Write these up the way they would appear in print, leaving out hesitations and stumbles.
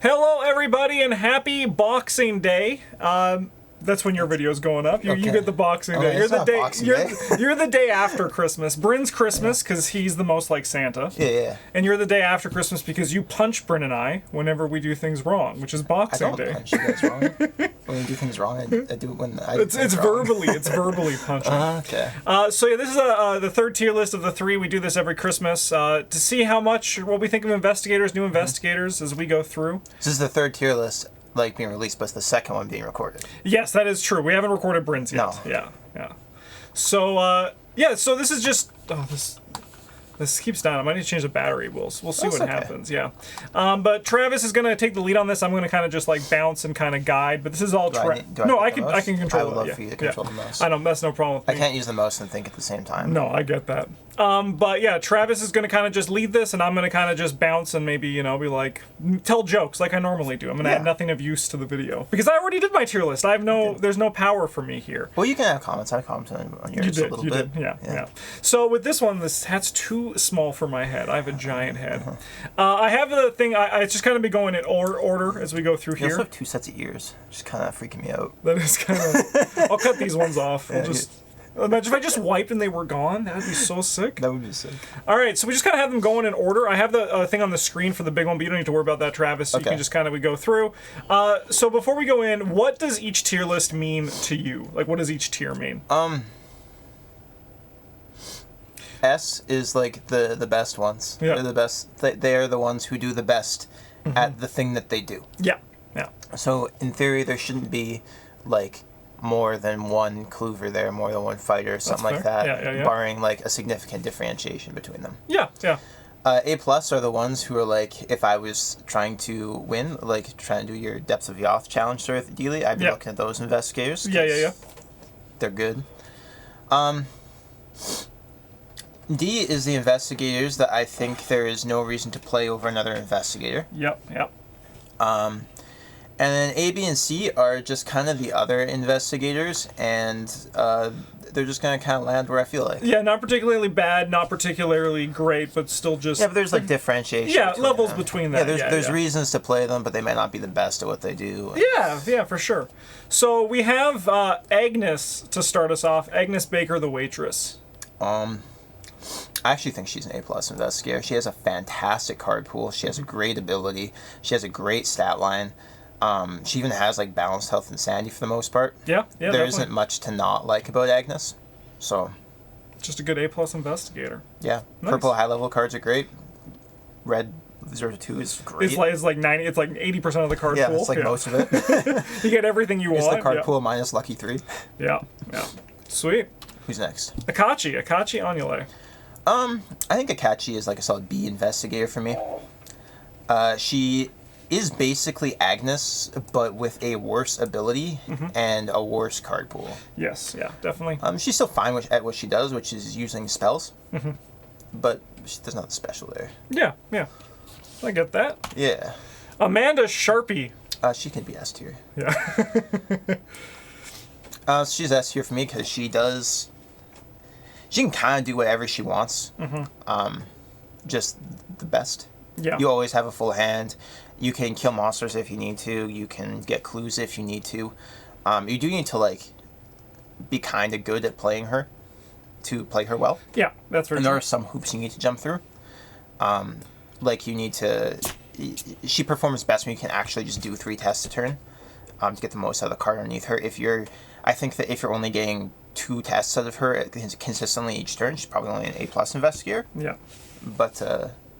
Hello, everybody, and happy Boxing Day. That's when your video's going up. You get the Boxing Day. You're the day after Christmas. Bryn's Christmas because he's the most like Santa. Yeah. And you're the day after Christmas because you punch Bryn and I whenever we do things wrong, which is Boxing Day. I don't punch you guys wrong. When you do things wrong, I do it when I. It's verbally punching. Okay. So yeah, this is the third tier list of the three. We do this every Christmas to see what we think of investigators, new investigators, as we go through. This is the third tier list. Like being released, but it's the second one being recorded. Yes, that is true. We haven't recorded Bryn's yet. No. Yeah. So so this is just this keeps dying. I might need to change the battery. We'll see what happens. Yeah. But Travis is gonna take the lead on this. I'm gonna kind of just like bounce and kind of guide. But this is all I can control. I would love for you to control the mouse. I know that's no problem. I can't use the mouse and think at the same time. No, I get that. But yeah, Travis is gonna kind of just lead this, and I'm gonna kind of just bounce and maybe be like tell jokes like I normally do. I'm gonna add nothing of use to the video because I already did my tier list. There's no power for me here. Well, you can have comments. I commented on yours a little bit. Yeah. So with this one, this hat's too small for my head. I have a giant head. I have the thing. I just kind of be going in order as we go through here. You also have two sets of ears, just kind of freaking me out. That is kind of. I'll cut these ones off. Imagine if I just wiped and they were gone. That would be so sick. That would be sick. All right, so we just kind of have them going in order. I have the thing on the screen for the big one, but you don't need to worry about that, Travis. So you can just kind of go through. So before we go in, what does each tier list mean to you? Like, what does each tier mean? S is like the best ones. Yeah. They're the best. They are the ones who do the best at the thing that they do. Yeah. So in theory, there shouldn't be like more than one clover there, more than one fighter, something like that, barring like a significant differentiation between them. Yeah. A plus are the ones who are like, if I was trying to win, like trying to do your Depths of Yoth challenge sort of dealy, I'd be looking at those investigators. Yeah. They're good. D is the investigators that I think there is no reason to play over another investigator. Yep. And then A, B, and C are just kind of the other investigators, and they're just going to kind of land where I feel like. Yeah, not particularly bad, not particularly great, but still just... Yeah, but there's like differentiation. Yeah, levels between that. Yeah, there's reasons to play them, but they might not be the best at what they do. Yeah, for sure. So we have Agnes to start us off. Agnes Baker, the waitress. I actually think she's an A+ investigator. She has a fantastic card pool. She has a great ability. She has a great stat line. She even has like balanced health and sanity for the most part. Yeah. There isn't much to not like about Agnes. So. Just a good A+ investigator. Yeah. Nice. Purple high level cards are great. Red 0-2 is great. It's like 90. It's like 80% of the card pool. Yeah, it's like most of it. You get everything you want. It's the card pool minus lucky 3. Yeah. Sweet. Who's next? Akachi Anule. I think Akachi is like a solid B investigator for me. She is basically Agnes, but with a worse ability and a worse card pool. Yes, yeah, definitely. She's still fine at what she does, which is using spells. But there's nothing special there. Yeah. I get that. Yeah. Amanda Sharpie. She can be S tier. Yeah. She's S tier for me because she can kind of do whatever she wants. Just the best. Yeah. You always have a full hand. You can kill monsters if you need to. You can get clues if you need to. You do need to like be kind of good at playing her to play her well. Yeah, that's very true. And there are some hoops you need to jump through. Like you need to. She performs best when you can actually just do 3 tests a turn to get the most out of the card underneath her. I think that if you're only getting 2 tests out of her consistently each turn, she's probably only an A+ investigator. Yeah. But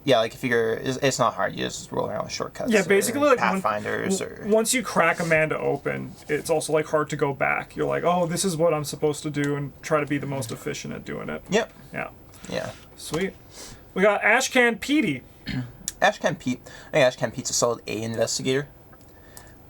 yeah, like if it's not hard. You just roll around with shortcuts. Yeah, basically like Pathfinders once you crack Amanda open, it's also like hard to go back. You're like, oh, this is what I'm supposed to do, and try to be the most efficient at doing it. Yep. Yeah. Sweet. We got Ashcan Petey. Ashcan Pete. I think Ashcan Pete's a solid A investigator.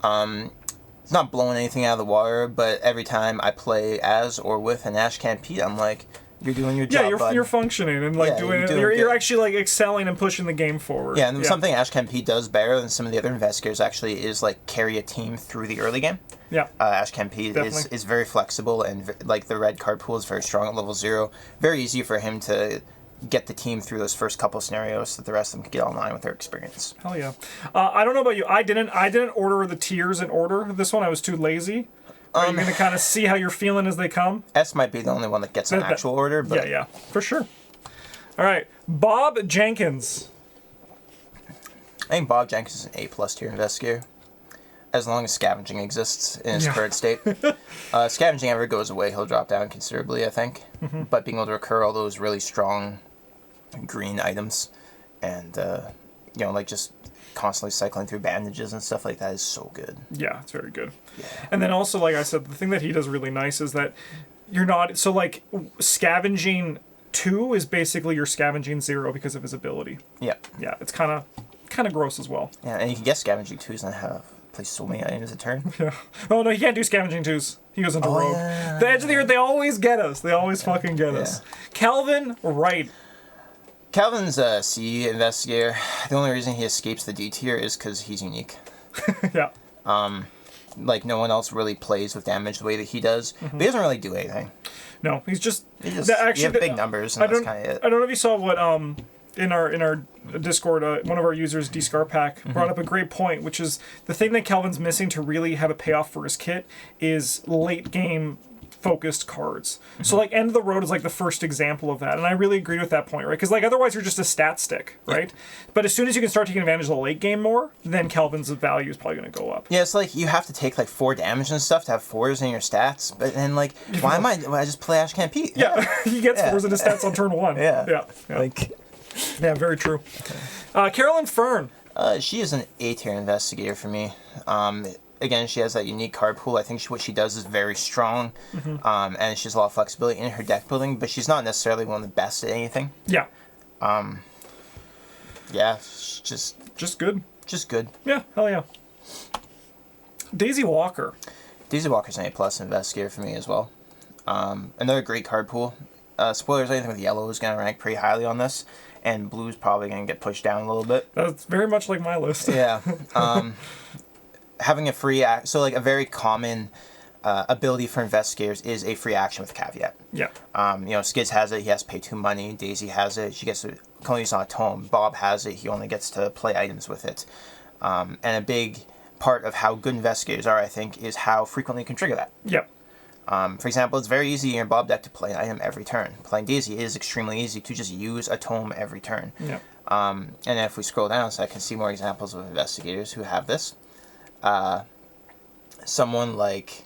It's not blowing anything out of the water, but every time I play as or with an Ashcan Pete, I'm like, you're doing your job. Yeah, you're functioning and like doing it. You're actually like excelling and pushing the game forward. Yeah, and something Ashcan Pete does better than some of the other investigators actually is like carry a team through the early game. Yeah. Ashcan Pete is very flexible, and like the red card pool is very strong at level 0. Very easy for him to get the team through those first couple scenarios so that the rest of them can get online with their experience. Hell yeah. I don't know about you. I didn't order the tiers in order. This one I was too lazy. Are you going to kind of see how you're feeling as they come? S might be the only one that gets an actual order. But yeah, for sure. All right. Bob Jenkins. I think Bob Jenkins is an A+ tier investigator. As long as scavenging exists in its current state. Scavenging ever goes away, he'll drop down considerably, I think. But being able to recur all those really strong green items and, like just constantly cycling through bandages and stuff like that is so good. Yeah, it's very good. Yeah. And then also, like I said, the thing that he does really nice is that you're not... So, like, scavenging 2 is basically your scavenging 0 because of his ability. Yeah. Yeah, it's kind of gross as well. Yeah, and you can get scavenging 2s and have... Play so many items a turn. Yeah. Oh no, he can't do scavenging 2s. He goes into rogue. Yeah. The Edge of the Earth, they always get us. They always fucking get us. Calvin Wright. Calvin's a C investigator. The only reason he escapes the D tier is because he's unique. Yeah. Like no one else really plays with damage the way that he does. But he doesn't really do anything. No, he's just... You have big numbers, and that's kind of it. I don't know if you saw what in our Discord, one of our users, DScarpack, brought up a great point, which is the thing that Calvin's missing to really have a payoff for his kit is late game focused cards. So like End of the Road is like the first example of that, and I really agree with that point, right? Because like otherwise you're just a stat stick, right? But as soon as you can start taking advantage of the late game more, then Calvin's value is probably going to go up. Yeah, it's like you have to take like 4 damage and stuff to have 4s in your stats, but then like why I just play Ashcan Pete? Yeah, he gets 4s in his stats on turn 1. Yeah. Like, yeah, very true. Carolyn Fern. She is an A tier investigator for me. Again, she has that unique card pool. I think what she does is very strong, and she has a lot of flexibility in her deck building, but she's not necessarily one of the best at anything. Yeah. Yeah, just good. Just good. Yeah, hell yeah. Daisy Walker. Daisy Walker's an A+ investigator for me as well. Another great card pool. Spoilers, anything with yellow is going to rank pretty highly on this, and blue's probably going to get pushed down a little bit. That's very much like my list. Yeah. Having a free so like a very common ability for investigators is a free action with a caveat. Yeah. Skids has it, he has to pay 2 money. Daisy has it, she gets to only use on a tome. Bob has it, he only gets to play items with it. And a big part of how good investigators are, I think, is how frequently you can trigger that. Yeah. For example, it's very easy in your Bob deck to play an item every turn. Playing Daisy is extremely easy to just use a tome every turn. Yeah. And if we scroll down, so I can see more examples of investigators who have this. Someone like...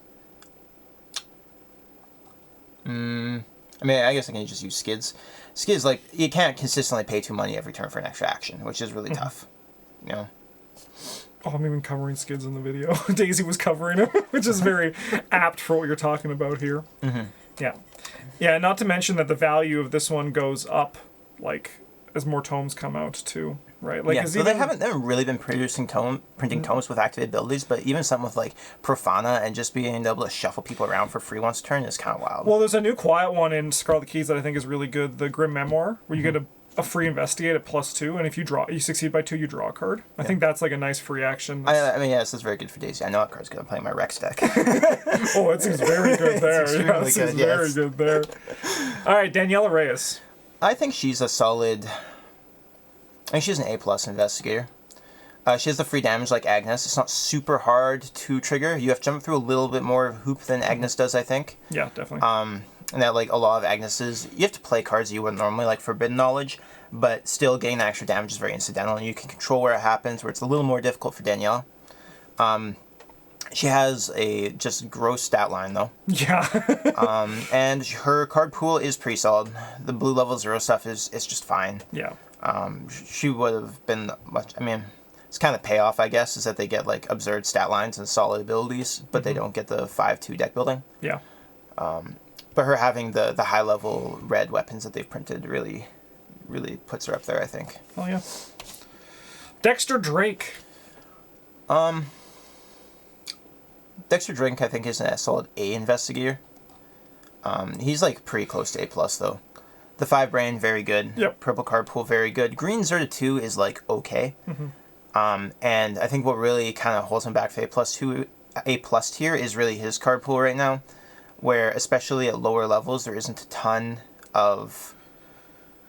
I guess I can just use Skids. Skids, like, you can't consistently pay 2 money every turn for an extra action, which is really tough. Oh, I'm even covering Skids in the video. Daisy was covering him, which is very apt for what you're talking about here. Yeah. Yeah, not to mention that the value of this one goes up, like, as more tomes come out, too. Right? Like, so they haven't really been printing tomes with activated abilities, but even something with, like, Profana and just being able to shuffle people around for free once a turn is kind of wild. Well, there's a new quiet one in Scarlet Keys that I think is really good, the Grim Memoir, where you get a free investigate at +2, and if you succeed by 2, you draw a card. I think that's like a nice free action. This is very good for Daisy. I know that card's going to play in my Rex deck. Oh, it seems very good there. It seems very good there. All right, Daniela Reyes. I think she's a solid... I think she's an A+ investigator. She has the free damage like Agnes. It's not super hard to trigger. You have to jump through a little bit more hoop than Agnes does, I think. Yeah, definitely. And that, like, a lot of Agnes's, you have to play cards that you wouldn't normally, like Forbidden Knowledge, but still getting that extra damage is very incidental, and you can control where it happens, where it's a little more difficult for Danielle. She has a just gross stat line, though. Yeah. And her card pool is pretty solid. The blue level 0 stuff is just fine. Yeah. She would have been much... it's kind of payoff, I guess, is that they get, like, absurd stat lines and solid abilities, but they don't get the 5/2 deck building. Yeah. But her having the high-level red weapons that they've printed really puts her up there, I think. Oh, yeah. Dexter Drake. Dexter Drake, I think, is a solid A investigator. He's, like, pretty close to A+, though. The 5 brain, very good. Yep. Purple card pool, very good. Green Zerta 2 is, like, okay. And I think what really kind of holds him back for A+ tier is really his card pool right now, where, especially at lower levels, there isn't a ton of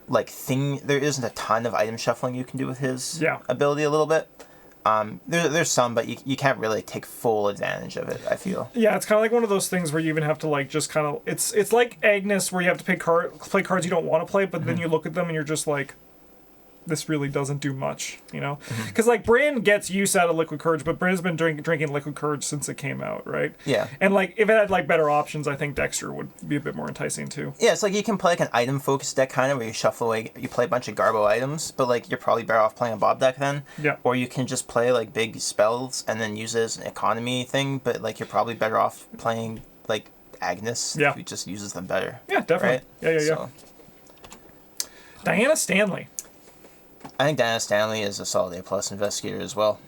like thing. There isn't a ton of item shuffling you can do with his ability a little bit. There's some, but you can't really take full advantage of it, I feel. Yeah, it's kind of like one of those things where you even have to like just kind of it's like Agnes where you have to play cards you don't want to play, but then you look at them and you're just like, this really doesn't do much, you know? Because like Bryn gets use out of Liquid Courage, but Bryn's been drinking Liquid Courage since it came out, right? Yeah. And like if it had like better options, I think Dexter would be a bit more enticing too. Yeah, it's like you can play like an item focused deck kind of where you shuffle away, you play a bunch of Garbo items, but like you're probably better off playing a Bob deck then. Yeah. Or you can just play like big spells and then use it as an economy thing, but like you're probably better off playing like Agnes, who just uses them better. Yeah, definitely. Right? Yeah. So. Diana Stanley. I think Diana Stanley is a solid A+ investigator as well.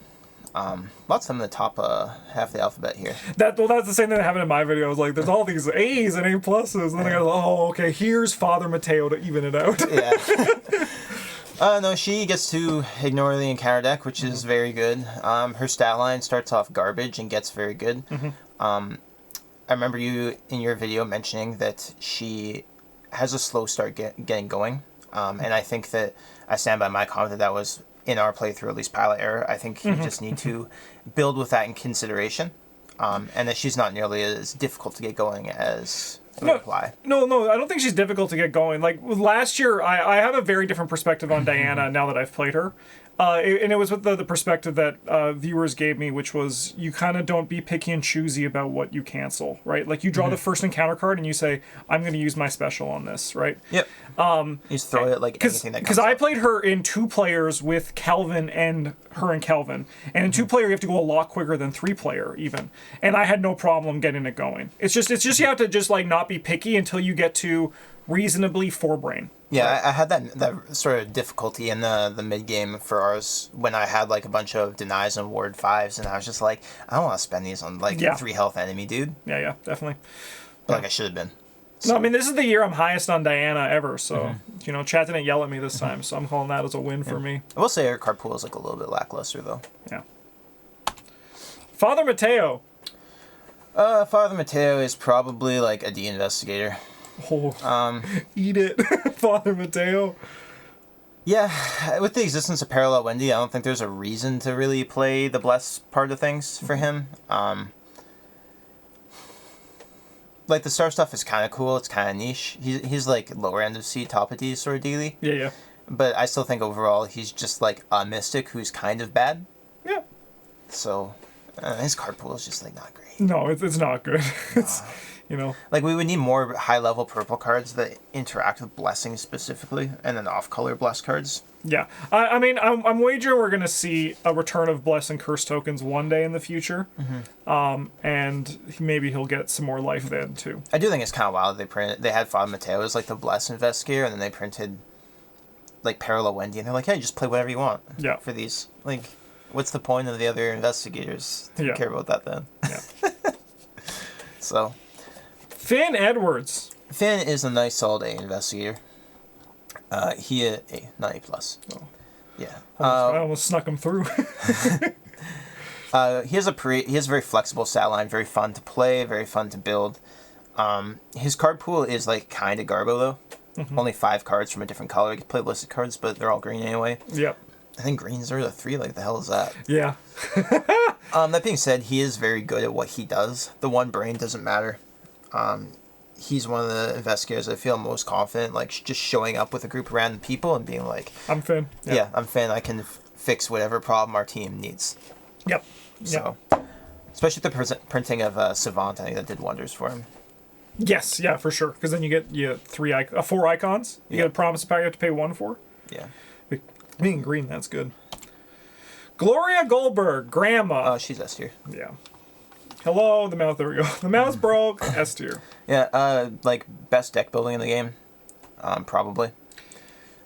Lots of them in the top half of the alphabet here. That's the same thing that happened in my video. I was like, there's all these A's and A+, and then I go, oh, okay, here's Father Mateo to even it out. Yeah. No, she gets to ignore the encounter deck, which is very good. Her stat line starts off garbage and gets very good. I remember you in your video mentioning that she has a slow start getting going. And I think that I stand by my comment that was in our playthrough, at least pilot error. I think you just need to build with that in consideration, and that she's not nearly as difficult to get going as Reply. No, I don't think she's difficult to get going. Like last year, I have a very different perspective on Diana now that I've played her. And it was with the perspective that viewers gave me, which was you kind of don't be picky and choosy about what you cancel, right? Like you draw the first encounter card and you say, I'm going to use my special on this, right? Yep. You just throw it like anything that comes Because I played her in 2 players with Kelvin and her and Kelvin. And in 2 player, you have to go a lot quicker than 3 player even. And I had no problem getting it going. It's just you have to just like not be picky until you get to reasonably 4-brain. Yeah, right. I had that sort of difficulty in the mid game for ours when I had like a bunch of denies and ward 5s, and I was just like, I don't want to spend these on like 3 health enemy, dude. Yeah, definitely. But like I should have been. So. No, I mean this is the year I'm highest on Diana ever, so you know, chat didn't yell at me this time, so I'm calling that as a win for me. I will say her card pool is like a little bit lackluster though. Yeah. Father Mateo. Father Mateo is probably like a D investigator. Oh, eat it, Father Mateo. Yeah, with the existence of Parallel Wendy, I don't think there's a reason to really play the Bless part of things for him. Like, the star stuff is kind of cool, it's kind of niche. He's like lower end of C, top of D sort of dealy. Yeah. But I still think overall he's just like a mystic who's kind of bad. Yeah. So, his card pool is just like not great. No, it's not good. It's... You know, like we would need more high-level purple cards that interact with blessings specifically, and then off-color bless cards. Yeah, I mean, I'm wagering we're gonna see a return of bless and curse tokens one day in the future, and maybe he'll get some more life then too. I do think it's kind of wild they had Father Mateo as like the bless investigator, and then they printed like Parallel Wendy, and they're like, hey, just play whatever you want. Yeah. For these, like, what's the point of the other investigators to care about that then? Yeah. So. Finn Edwards. Finn is a nice solid A investigator. He is A, not A+. Oh. Yeah. I almost snuck him through. He has a very flexible stat line, very fun to play, very fun to build. His card pool is like kind of Garbo though. Only 5 cards from a different color. You can play listed cards, but they're all green anyway. Yep. I think greens are the 3. Like, the hell is that? Yeah. That being said, he is very good at what he does. The 1 brain doesn't matter. He's one of the investigators I feel most confident, like just showing up with a group of random people and being like, I'm Finn. Yeah, I'm Finn. I can fix whatever problem our team needs. Yep. So, especially the printing of Savant, I think that did wonders for him. Yes, yeah, for sure. Because then you get 4 icons. You get a promise pack you have to pay 1 for. Yeah. Being green, that's good. Gloria Goldberg, Grandma. Oh, she's S tier. Yeah. Hello, the mouse. There we go. The mouse broke. S tier. Yeah, like best deck building in the game, probably.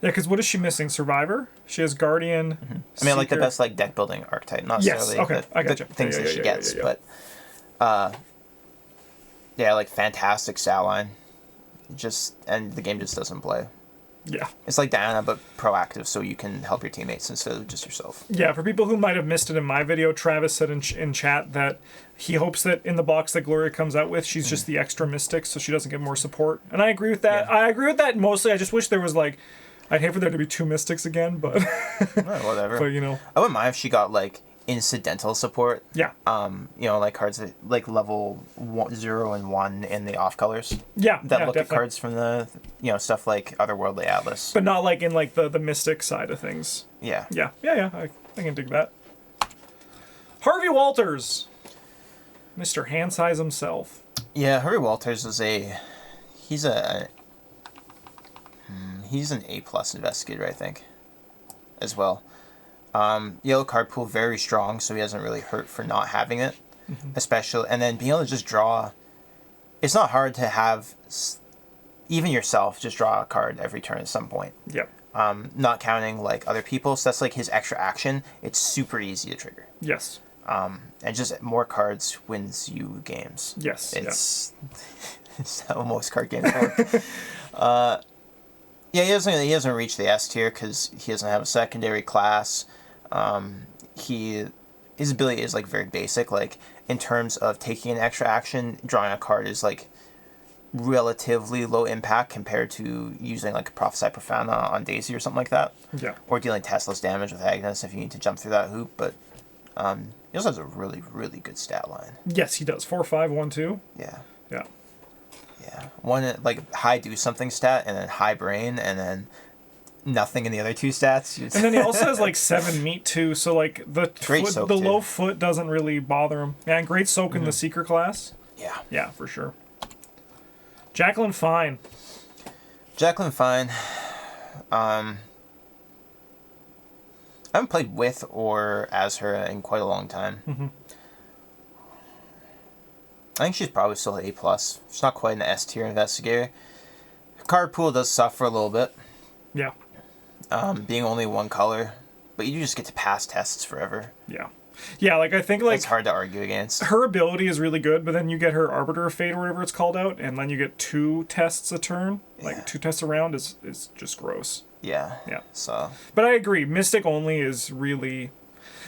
Yeah, because what is she missing? Survivor. She has Guardian. I mean, like the best like deck building archetype, not necessarily I gotcha. the things that she gets, but yeah, like fantastic stat line. And the game just doesn't play. Yeah. It's like Diana, but proactive, so you can help your teammates instead of just yourself. Yeah, for people who might have missed it in my video, Travis said in chat that he hopes that in the box that Gloria comes out with, she's just the extra mystic, so she doesn't get more support. And I agree with that. Yeah. I agree with that mostly. I just wish there was like I'd hate for there to be 2 Mystics again, but Whatever. but you know, I wouldn't mind if she got like incidental support. yeah, You know, like cards that like level 0 and 1 in the off colors. yeah, That yeah, look definitely. at cards from the, you know, stuff like Otherworldly Atlas. But not like in like the Mystic side of things. Yeah. Yeah, I can dig that. Harvey Walters, Mr. Hand Size himself. Yeah, Harvey Walters is he's an A+ investigator, I think, as well. Yellow card pool very strong, so he hasn't really hurt for not having it, especially. And then being able to just draw, it's not hard to have even yourself just draw a card every turn at some point. Yep. Not counting like other people, so that's like his extra action. It's super easy to trigger. Yes. And just more cards wins you games. Yes. It's it's how most card games work. Yeah, he doesn't reach the S tier because he doesn't have a secondary class. His ability is like very basic. Like in terms of taking an extra action, drawing a card is like relatively low impact compared to using like a Prophesy Profana on Daisy or something like that. Yeah. Or dealing testless damage with Agnes if you need to jump through that hoop. But he also has a really, really good stat line. Yes, he does. 4-5, 1-2. Yeah. Yeah. Yeah. One like high do something stat and then high brain and then nothing in the other 2 stats. And then he also has like 7 meat too, so like Great soak, the too. low foot doesn't really bother him. Yeah, and great soak in the Seeker class. Yeah. Yeah, for sure. Jacqueline Fine. Jacqueline Fine. I haven't played with or as her in quite a long time. I think she's probably still an A+. She's not quite an S tier investigator. Her card pool does suffer a little bit, Yeah. being only 1 color, but you just get to pass tests forever. Yeah. Yeah, like I think like It's hard to argue against. her ability is really good, but then you get her Arbiter of Fate or whatever it's called out, and then you get 2 tests a turn. Like Yeah. 2 tests a round is just gross. Yeah. Yeah. So But I agree, Mystic only is really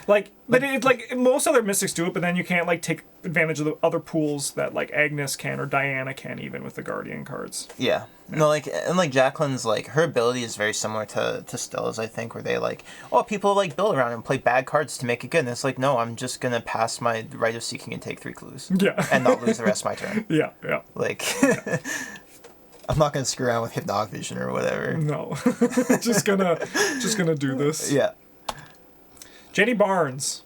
like, but it's like most other Mystics do it, but then you can't like take advantage of the other pools that like Agnes can or Diana can, even with the Guardian cards. yeah. No, like and like Jacqueline's like her ability is very similar to Stella's, I think, where they like, oh, people like build around and play bad cards to make it good. And it's like, no, I'm just gonna pass my right of seeking and take 3 clues. Yeah. And not lose the rest of my turn. Yeah. Like I'm not gonna screw around with Hypnotic Vision or whatever. No. just gonna do this. Yeah. Jenny Barnes.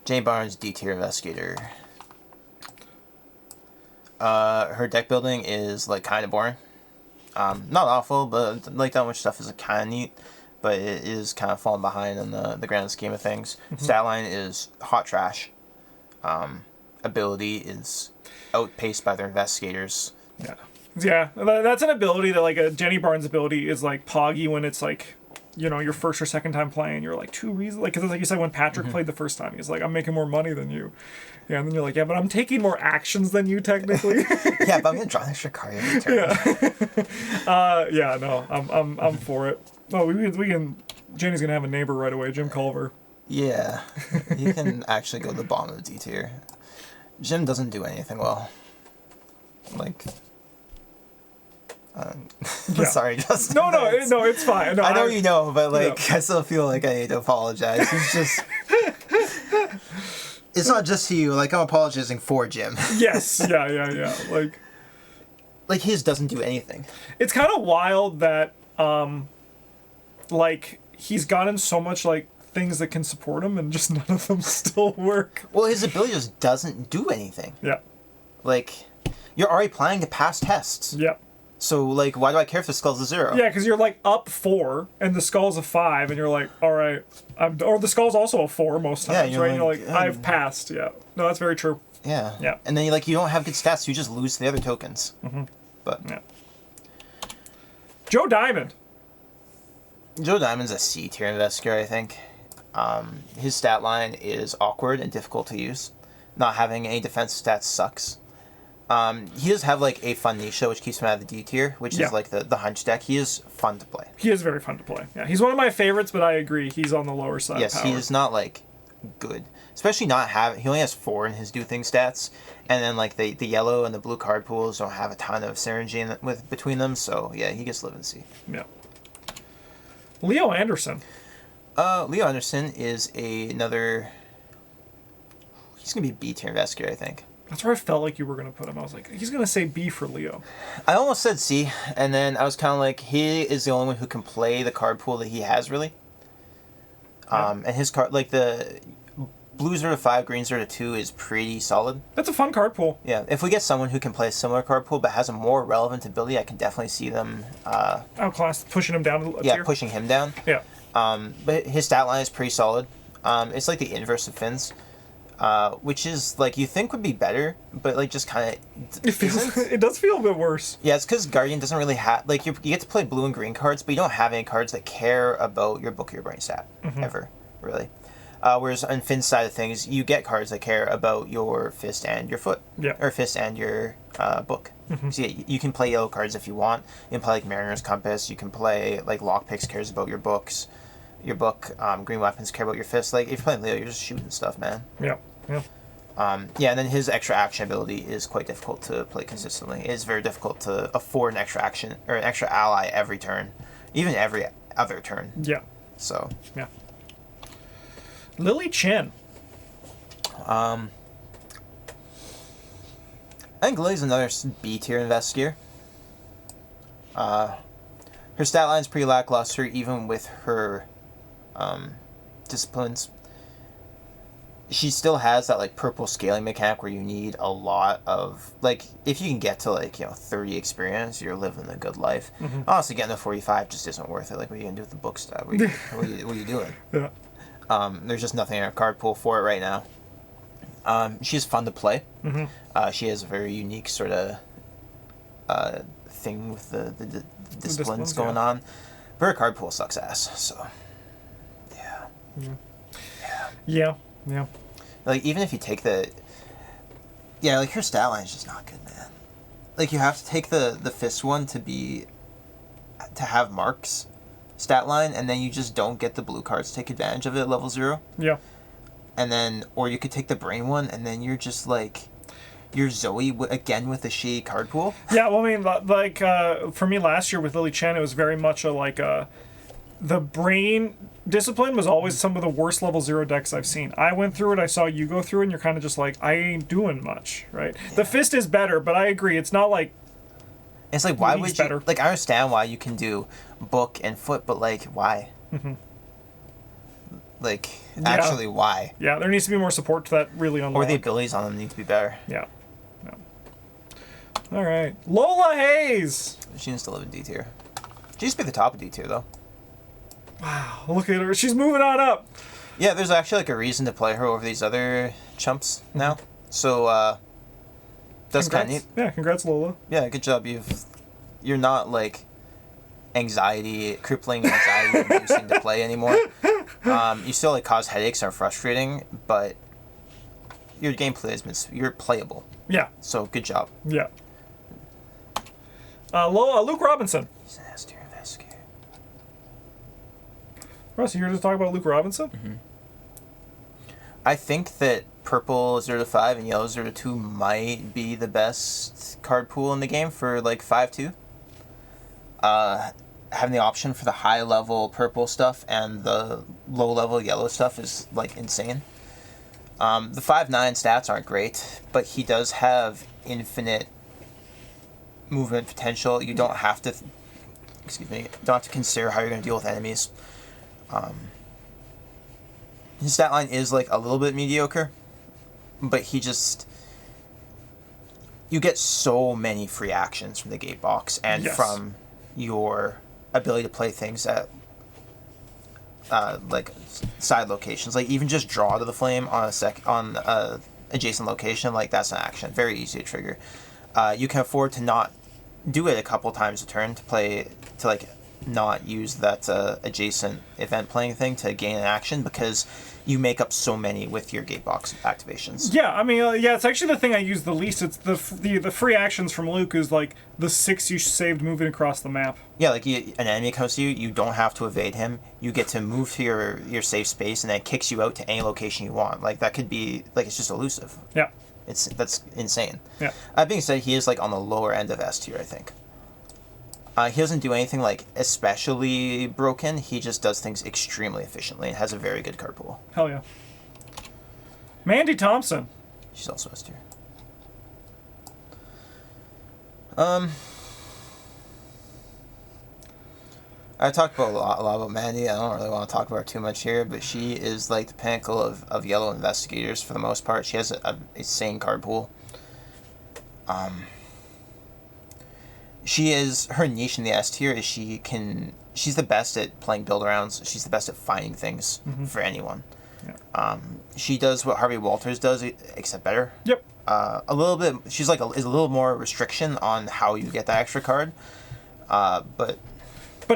Jane Barnes, D tier investigator. Her deck building is like kind of boring. Not awful, but like that much stuff is kind of neat. But it is kind of falling behind in the grand scheme of things. Stat line is hot trash. Ability is outpaced by their investigators. Yeah. Yeah, that's an ability that like a Jenny Barnes ability is like poggy when it's like, you know, your first or second time playing. You're like too reason like, cause like you said when Patrick played the first time, he's like, I'm making more money than you. Yeah, and then you're like, yeah, but I'm taking more actions than you technically. Yeah, but I'm gonna draw an extra card every turn. Yeah, no, I'm for it. Oh, we can. Jenny's gonna have a neighbor right away, Jim Culver. Yeah, you can actually go to the bottom of D tier. Jim doesn't do anything well. Like, Yeah. sorry, Justin. No, it's fine. No, I know you know, but like, Yeah. I still feel like I need to apologize. It's just, it's not just to you. Like, I'm apologizing for Jim. Yes, yeah. Like, his doesn't do anything. It's kind of wild that, like, he's gotten so much like things that can support him, and just none of them still work. Well, his ability just doesn't do anything. Yeah. Like, you're already planning to pass tests. Yeah. So, like, why do I care if the skull's a 0? Yeah, because you're like up 4 and the skull's a 5, and you're like, all right, or the skull's also a 4 most Yeah, times, you're right? And you're like, like, I've passed. Yeah. No, that's very true. Yeah. Yeah. And then, you don't have good stats, so you just lose the other tokens. Mm-hmm. But Yeah. Joe Diamond. Joe Diamond's a C tier investigator, I think. His stat line is awkward and difficult to use. Not having any defense stats sucks. He does have like a fun niche, which keeps him out of the D tier, which Yeah. is like the hunch deck. He is fun to play. He is very fun to play. Yeah, he's one of my favorites, but I agree, he's on the lower side Yes, of power. he is not like good. Especially not having, he only has 4 in his do thing stats, and then like the yellow and the blue card pools don't have a ton of synergy between them. So yeah, he gets live and see. Yeah. Leo Anderson. Leo Anderson is another... He's going to be a B tier investigator, I think. That's where I felt like you were going to put him. I was like, he's going to say B for Leo. I almost said C, and then I was kind of like, he is the only one who can play the card pool that he has, really. Yeah. And his card, like the blue 0 to 5, green 0 to 2 is pretty solid. That's a fun card pool. Yeah, if we get someone who can play a similar card pool but has a more relevant ability, I can definitely see them... Outclass, pushing him down a yeah, tier. pushing him down. Yeah. But his stat line is pretty solid. It's like the inverse of Finn's. Which is, like, you think would be better, but, like, just kind of It does feel a bit worse. Yeah, it's because Guardian doesn't really have... Like, you get to play blue and green cards, but you don't have any cards that care about your book or your brain stat, ever, really. Whereas on Finn's side of things, you get cards that care about your fist and your foot. Yeah. Or fist and your book. So yeah, you can play yellow cards if you want. You can play, like, Mariner's Compass. You can play, like, Lockpicks cares about your books. Your book, Green Weapons care about your fist. Like, if you're playing Leo, you're just shooting stuff, man. Yeah. Yeah. Yeah, and then his extra action ability is quite difficult to play consistently. It is very difficult to afford an extra action or an extra ally every turn, even every other turn. Yeah. So. Yeah. Lily Chen. I think Lily's another B tier investigator. Her stat line's pretty lackluster, even with her disciplines. She still has that, like, purple scaling mechanic where you need a lot of, like, if you can get to, like, 30 experience, you're living a good life. Honestly, getting to 45 just isn't worth it. Like, what are you gonna do with the book stat? What are you doing? Yeah. There's just nothing in our card pool for it right now. She's fun to play. She has a very unique sort of thing with the disciplines going on. But her card pool sucks ass, so... Yeah. Yeah. Like, even if you take the... Yeah, like, her stat line is just not good, man. Like, you have to take the fist one to have Mark's stat line, and then you just don't get the blue cards to take advantage of it at level 0. Yeah. And then... Or you could take the brain one, and then you're just, like... You're Zoe again with the shitty card pool. Yeah, well, I mean, like, for me last year with Lily Chen, it was very much the brain discipline was always some of the worst level 0 decks I've seen. I went through it, I saw you go through it, and you're kind of just like, I ain't doing much, right? Yeah. The fist is better, but I agree, it's not like... It's like, why would you... Better. Like, I understand why you can do book and foot, but, like, why? Like, actually, why? Yeah, there needs to be more support to that really unlock. Or the abilities on them need to be better. Yeah. All right. Lola Hayes! She needs to live in D tier. She used to be the top of D tier, though. Wow, look at her. She's moving on up. Yeah, there's actually, like, a reason to play her over these other chumps now. So, that's kind of neat. Yeah, congrats, Lola. Yeah, good job. You're not, like, crippling anxiety inducing to play anymore. You still, like, cause headaches and are frustrating, but your gameplay has been... You're playable. Yeah. So, good job. Yeah. Luke Robinson. He's an S tier investigator. Russ, you here to talk about Luke Robinson? I think that purple 0 to 5 and yellow 0 to 2 might be the best card pool in the game for, like, 5-2. Having the option for the high level purple stuff and the low level yellow stuff is, like, insane. The 5-9 stats aren't great, but he does have infinite movement potential. You don't have to consider how you're going to deal with enemies. His stat line is, like, a little bit mediocre, but you get so many free actions from the gate box and from your ability to play things at like side locations. Like, even just draw to the flame on a adjacent location, like, that's an action. Very easy to trigger. You can afford to not do it a couple times a turn to not use that adjacent event playing thing to gain an action, because you make up so many with your gatebox activations. Yeah, I mean, it's actually the thing I use the least. It's the free actions from Luke is, like, the 6 you saved moving across the map. Yeah, like, an enemy comes to you, you don't have to evade him. You get to move to your safe space, and then it kicks you out to any location you want. Like, that could be, like, it's just elusive. Yeah. That's insane. Yeah. That being said, he is, like, on the lower end of S tier, I think. He doesn't do anything like especially broken. He just does things extremely efficiently and has a very good card pool. Hell yeah. Mandy Thompson. She's also S tier. I talked about a lot about Mandy. I don't really want to talk about her too much here, but she is like the pinnacle of yellow investigators for the most part. She has a insane card pool. She is, her niche in the S tier is she's the best at playing build arounds. She's the best at finding things for anyone. Yeah. She does what Harvey Walters does, except better. Yep. A little bit. She's like is a little more restriction on how you get that extra card. But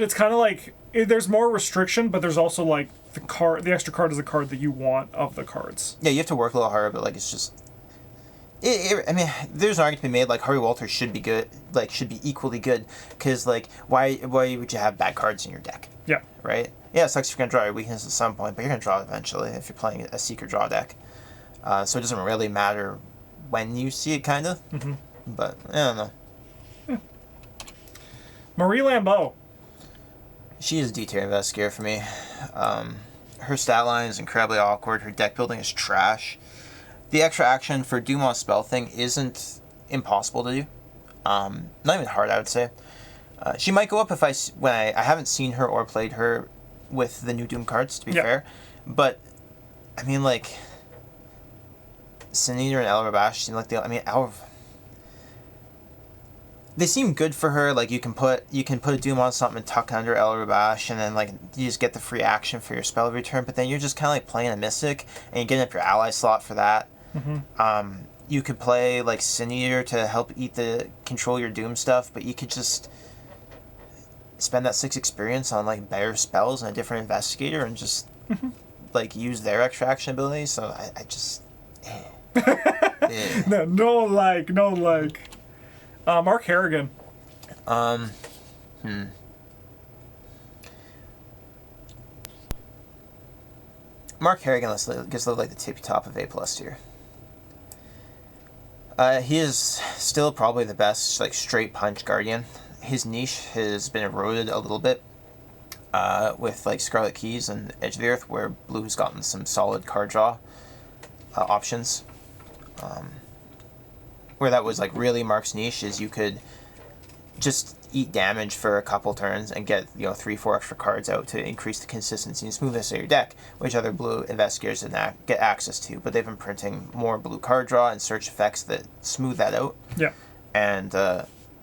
it's kind of like there's more restriction, but there's also like the extra card is a card that you want of the cards. Yeah, you have to work a little harder, but like it's just. I mean, there's an argument to be made like Harvey Walters should be good, like should be equally good, because like why would you have bad cards in your deck? Yeah. Right. Yeah, it sucks if you're gonna draw your weakness at some point, but you're gonna draw it eventually if you're playing a secret draw deck. So it doesn't really matter when you see it, kind of. But I don't know. Yeah. Marie Lambeau. She is a D tier investigator for me. Her stat line is incredibly awkward. Her deck building is trash. The extra action for Doom on Spell thing isn't impossible to do. Not even hard, I would say. She might go up if I haven't seen her or played her with the new Doom cards, to be fair. But, I mean, like, Sin Eater and El Rabash seem like they seem good for her. Like, you can put a Doom on something and tuck under El Rabash, and then, like, you just get the free action for your spell return, but then you're just kind of, like, playing a Mystic, and you're getting up your ally slot for that. You could play like Sin Eater to help control your Doom stuff, but you could just spend that 6 experience on like better spells and a different investigator and just like use their extra action ability. So I just no like. Mark Harrigan. Mark Harrigan gets like the tippy top of A+ tier. He is still probably the best, like, straight punch Guardian. His niche has been eroded a little bit with, like, Scarlet Keys and Edge of the Earth, where Blue's gotten some solid card draw options. Where that was, like, really Mark's niche is you could just eat damage for a couple turns and get 3-4 extra cards out to increase the consistency and smoothness of your deck, which other blue investigators didn't get access to. But they've been printing more blue card draw and search effects that smooth that out. Yeah. And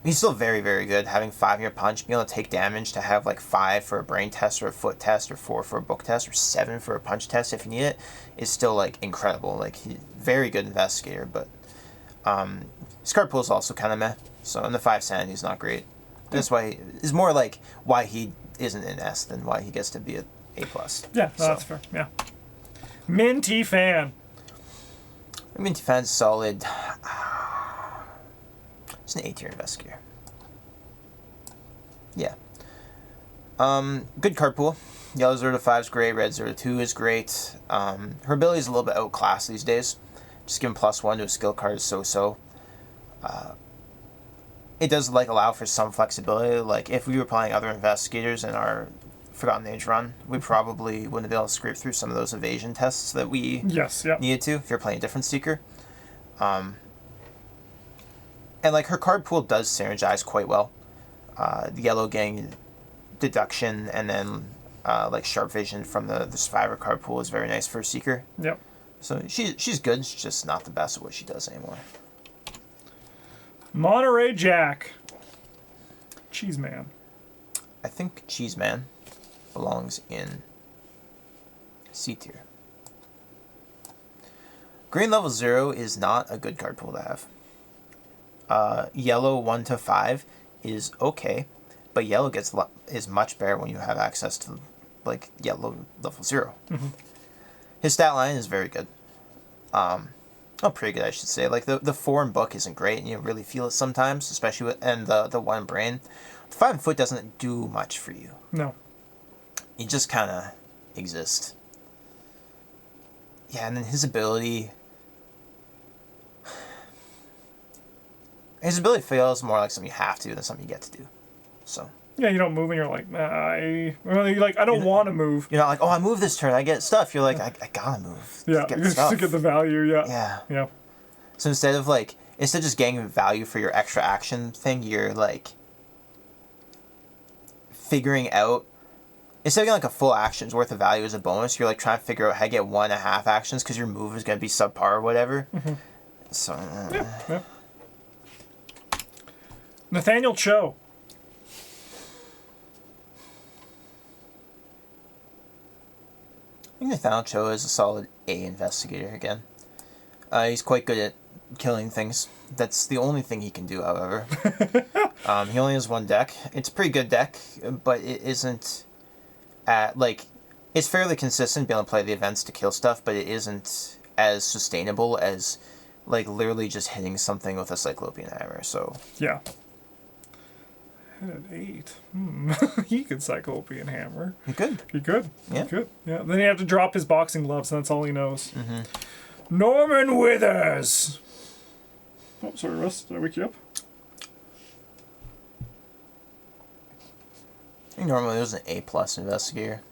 he's still very, very good. Having 5-year punch, being able to take damage, to have like 5 for a brain test or a foot test or 4 for a book test or 7 for a punch test if you need it, is still like incredible. Like, he's very good investigator, but his card pool is also kind of meh. So in the 5 sanity is not great. That's why it's more like why he isn't an S than why he gets to be A+. Yeah, that's fair. Yeah. Minty Fan. Minty Fan's solid. It's an A tier investigator. Yeah. Good card pool. Yellow 0 to 5 is great. Red 0 to 2 is great. Her ability is a little bit outclassed these days. Just giving +1 to a skill card is so-so. It does like allow for some flexibility. Like if we were playing other investigators in our Forgotten Age run, we probably wouldn't be able to scrape through some of those evasion tests that we needed to if you're playing a different Seeker. And like her card pool does synergize quite well. The yellow gang deduction and then like sharp vision from the survivor card pool is very nice for a Seeker. Yep. So she's good. She's just not the best at what she does anymore. Monterey Jack. Cheese Man. I think Cheese Man belongs in C tier. Green level 0 is not a good card pool to have. Yellow 1 to 5 is okay, but yellow is much better when you have access to like yellow level 0. His stat line is very good. Pretty good, I should say. Like, the 4 in book isn't great, and you really feel it sometimes, especially with, and the 1 in brain. The 5 in foot doesn't do much for you. No. You just kind of exist. Yeah, and then his ability feels more like something you have to than something you get to do. So. Yeah, you don't move, and you're like, I don't want to move. You're not like, oh, I move this turn, I get stuff. You're like, I gotta move. Yeah, to get stuff. to get the value. Yeah. Yeah. Yeah. So instead of just getting value for your extra action thing, you're like figuring out. Instead of getting like a full action's worth of value as a bonus, you're like trying to figure out how to get 1.5 actions because your move is gonna be subpar or whatever. Mm-hmm. So. Yeah. Nathaniel Cho. I think Nathaniel Cho is a solid A investigator again. He's quite good at killing things. That's the only thing he can do, however. He only has one deck. It's a pretty good deck, but it isn't it's fairly consistent being able to play the events to kill stuff, but it isn't as sustainable as literally just hitting something with a Cyclopean Hammer. So yeah. At 8. He could Cyclopean Hammer. He could. Yeah. He could. Yeah. Then you have to drop his boxing gloves, and that's all he knows. Mm-hmm. Norman Withers. Oh, sorry, Russ. Did I wake you up? I think normally was an A+ investigator.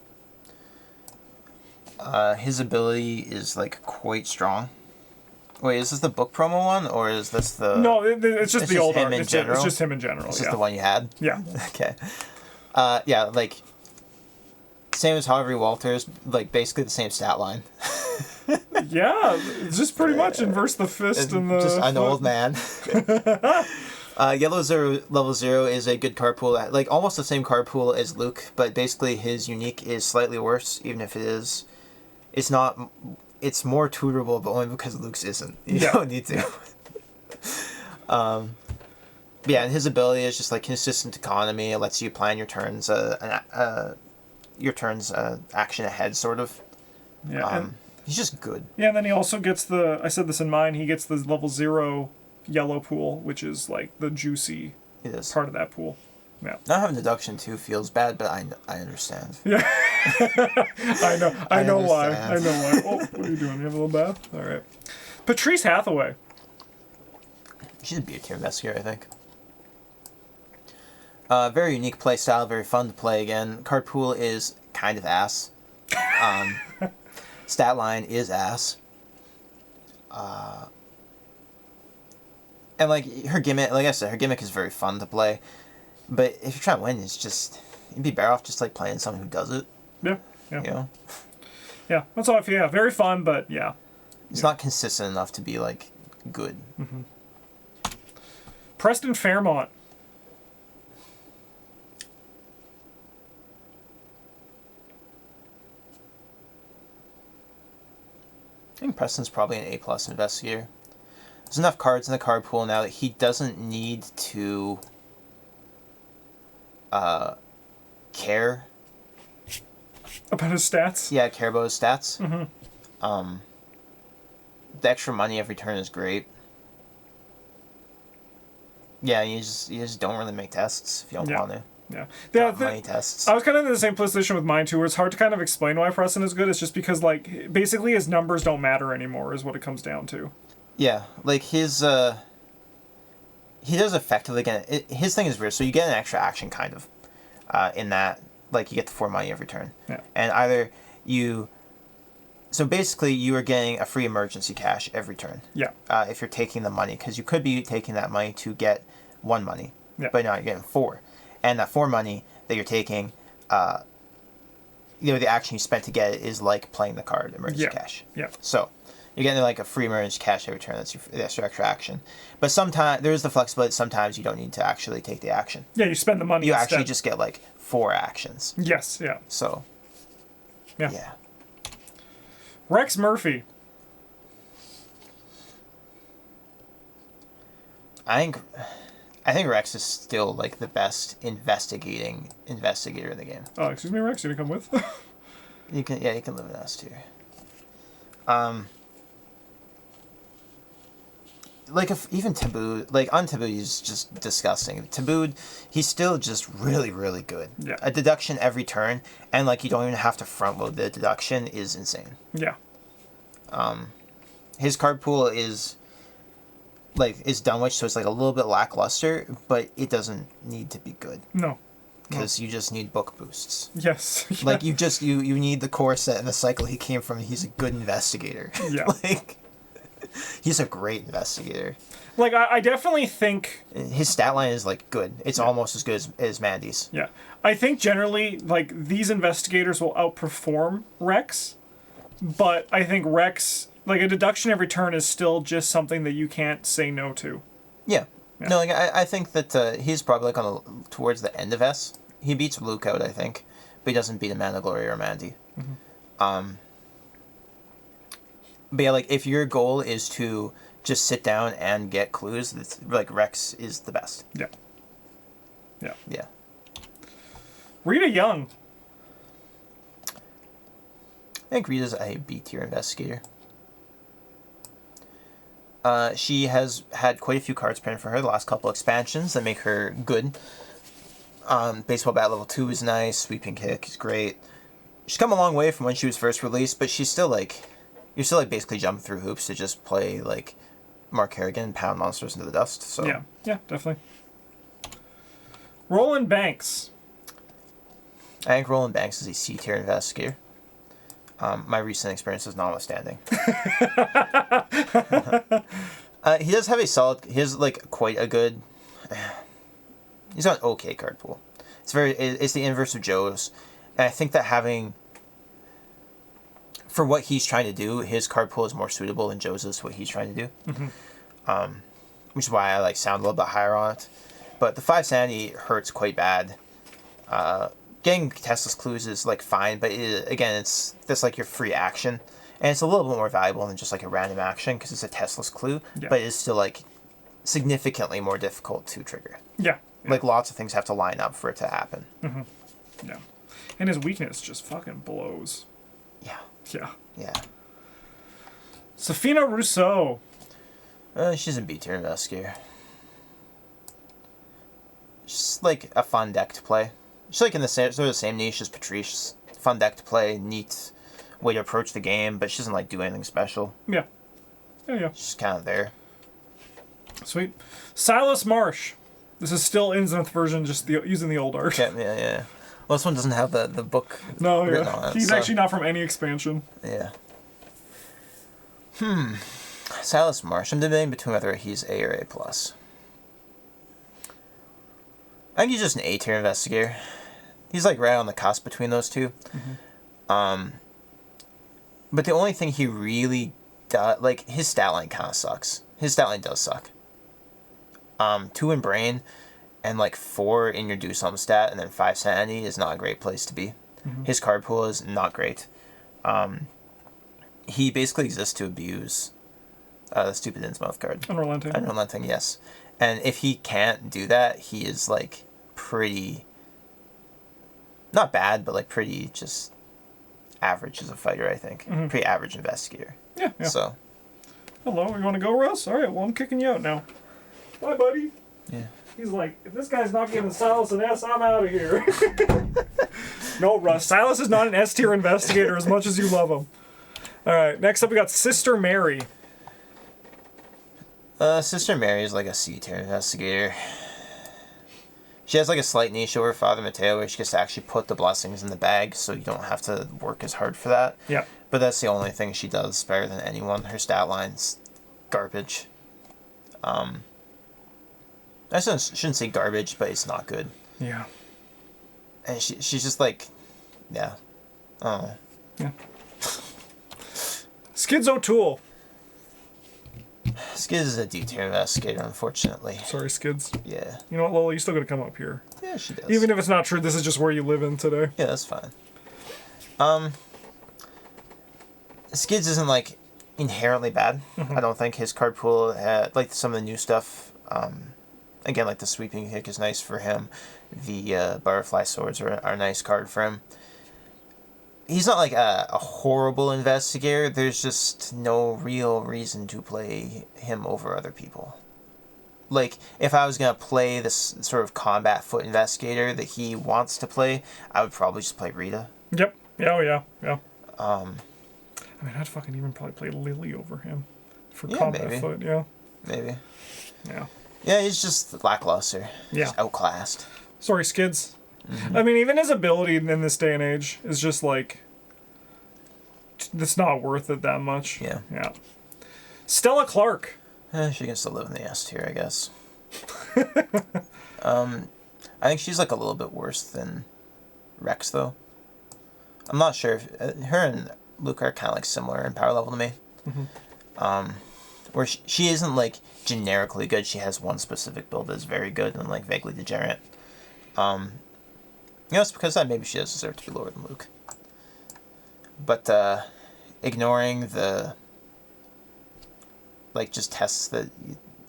His ability is quite strong. Wait, is this the book promo one, or is this the... No, it's just the old him art. in general? It's just him in general, It's just the one you had? Yeah. Okay. Yeah, same as Harvey Walters, basically the same stat line. Yeah, it's just pretty much inverse the fist and the... Just an old man. Yellow Zero Level 0 is a good card pool, almost the same card pool as Luke, but basically his unique is slightly worse, even if it is... It's not... It's more tutorable, but only because Luke's isn't. You don't need to. Yeah, and his ability is just consistent economy. It lets you plan your turns, action ahead, sort of. Yeah. He's just good. Yeah, and then he also gets I said this in mine, he gets the level 0 yellow pool, which is the juicy part of that pool. Yeah. Not having deduction 2 feels bad, but I understand. Yeah. I know why. Oh, what are you doing? You have a little bath? All right. Patrice Hathaway. She's a B tier investigator, I think. Very unique play style, very fun to play again. Card pool is kind of ass. Stat line is ass. And her gimmick, like I said, her gimmick is very fun to play. But if you're trying to win, it's just... You'd be better off just, playing someone who does it. Yeah. You know? Yeah, that's all I feel. Yeah, very fun, but yeah. It's not consistent enough to be, good. Mm-hmm. Preston Fairmont. I think Preston's probably an A+ investigator. There's enough cards in the card pool now that he doesn't need to... care about his stats. Yeah, care about his stats. Mm-hmm. The extra money every turn is great. Yeah, you just don't really make tests if you don't want to. Yeah, money tests. I was kind of in the same position with mine too, where it's hard to kind of explain why Preston is good. It's just because basically his numbers don't matter anymore, is what it comes down to. Yeah, his he does effectively get his thing is weird. So you get an extra action kind of, in that you get the 4 money every turn. Yeah. And either you. So basically, you are getting a free emergency cash every turn. Yeah. If you're taking the money, because you could be taking that money to get 1 money. Yeah. But now you're getting 4, and that 4 money that you're taking, the action you spent to get it is playing the card emergency cash. Yeah. So. You're getting a free emergency cash every turn. That's your extra action. But sometimes there is the flexibility. Sometimes you don't need to actually take the action. Yeah, you spend the money. You instead. actually just get 4 actions. Yes. Yeah. So. Yeah. Rex Murphy. I think Rex is still the best investigator in the game. Oh, excuse me, Rex. You gonna come with? You can live in S tier. If even Taboo, on Taboo, he's just disgusting. Taboo, he's still just really, really good. Yeah. A deduction every turn, and you don't even have to front load the deduction is insane. Yeah. His card pool is Dunwich, so it's a little bit lackluster, but it doesn't need to be good. No. because you just need book boosts. Yes. Like, you need the core set and the cycle he came from. He's a good investigator. Yeah. Like, he's a great investigator. Like, I definitely think... His stat line is, like, good. It's almost as good as Mandy's. Yeah. I think generally, like, these investigators will outperform Rex, but I think Rex, like, a deduction every turn is still just something that you can't say no to. Yeah. No, like, I think that he's probably, like, towards the end of S. He beats Luke out, I think, but he doesn't beat Amanda, Gloria, or Mandy. Mm-hmm. But yeah, like, if your goal is to just sit down and get clues, it's, like, Rex is the best. Yeah. Yeah. Yeah. Rita Young. I think Rita's a B-tier investigator. She has had quite a few cards printed for her the last couple expansions that make her good. Baseball Bat level 2 is nice. Sweeping Kick is great. She's come a long way from when she was first released, but she's still, like... You're still, like, basically jumping through hoops to just play, like, Mark Harrigan and pound monsters into the dust, so... Yeah, definitely. Roland Banks. I think Roland Banks is a C-tier investigator. My recent experiences notwithstanding. He does have a solid... He has, like, quite a good... He's got an okay card pool. It's the inverse of Joe's. And I think that having... For what he's trying to do, his card pool is more suitable than Joe's is what he's trying to do. Mm-hmm. Which is why I, like, sound a little bit higher on it. But the 5 sanity hurts quite bad. Getting Tesla's clues is, like, fine, but again, it's just, like, your free action. And it's a little bit more valuable than just, like, a random action, because it's a Tesla's clue. Yeah. But it's still, like, significantly more difficult to trigger. Yeah. Like, lots of things have to line up for it to happen. Mm-hmm. Yeah. And his weakness just fucking blows. Yeah. Yeah. Yeah. Safina Rousseau. She's a B-tier investigator. She's, like, a fun deck to play. She's, like, in the same niche as Patrice. Fun deck to play, neat way to approach the game, but she doesn't, like, do anything special. Yeah. Yeah. She's kind of there. Sweet. Silas Marsh. This is still in Zenith version, just using the old art. Yeah. Well, this one doesn't have the book written on it. He's actually not from any expansion. Yeah. Silas Marsh. I'm debating between whether he's A or A+. I think he's just an A-tier investigator. He's, like, right on the cusp between those two. Mm-hmm. But the only thing he really does... Like, his stat line kind of sucks. His stat line does suck. 2 in brain and, like, 4 in your do something stat and then 5 sanity is not a great place to be. Mm-hmm. His card pool is not great. He basically exists to abuse the stupid Innsmouth card. Unrelenting, yes. And if he can't do that, he is, like, pretty... Not bad, but, like, pretty just average as a fighter, I think. Mm-hmm. Pretty average investigator. Yeah. So. Hello, you want to go, Russ? All right, well, I'm kicking you out now. Bye, buddy. Yeah. He's like, if this guy's not giving Silas an S, I'm out of here. No, Russ. Silas is not an S-tier investigator as much as you love him. All right, next up we got Sister Mary. Sister Mary is like a C-tier investigator. She has like a slight niche over Father Mateo where she gets to actually put the blessings in the bag, so you don't have to work as hard for that. Yeah. But that's the only thing she does better than anyone. Her stat line's garbage. I shouldn't say garbage, but it's not good. Yeah. And she's just like, yeah. Oh. Yeah. Skids O'Toole. Skids is a D-tier investigator, unfortunately. Sorry, Skids. Yeah. You know what, Lola? You still gotta come up here. Yeah, she does. Even if it's not true, this is just where you live in today. Yeah, that's fine. Skids isn't, like, inherently bad. Mm-hmm. I don't think his card pool had, like, some of the new stuff. Again, like, the Sweeping Kick is nice for him. The Butterfly Swords are a nice card for him. He's not, like, a horrible investigator. There's just no real reason to play him over other people. Like, if I was going to play this sort of combat foot investigator that he wants to play, I would probably just play Rita. Yep. Yeah. I mean, I'd fucking even probably play Lily over him for combat foot, yeah. Maybe. Yeah. Yeah, he's just lackluster. Yeah. He's outclassed. Sorry, Skids. I mean, even his ability in this day and age is just like, it's not worth it that much. Yeah. Yeah. Stella Clark. She can still live in the S tier, I guess. I think she's like a little bit worse than Rex, though. I'm not sure if her and Luke are kind of like similar in power level to me. Where she isn't like generically good. She has one specific build that's very good and like vaguely degenerate. It's because that maybe she does deserve to be lower than Luke. But ignoring the like just tests that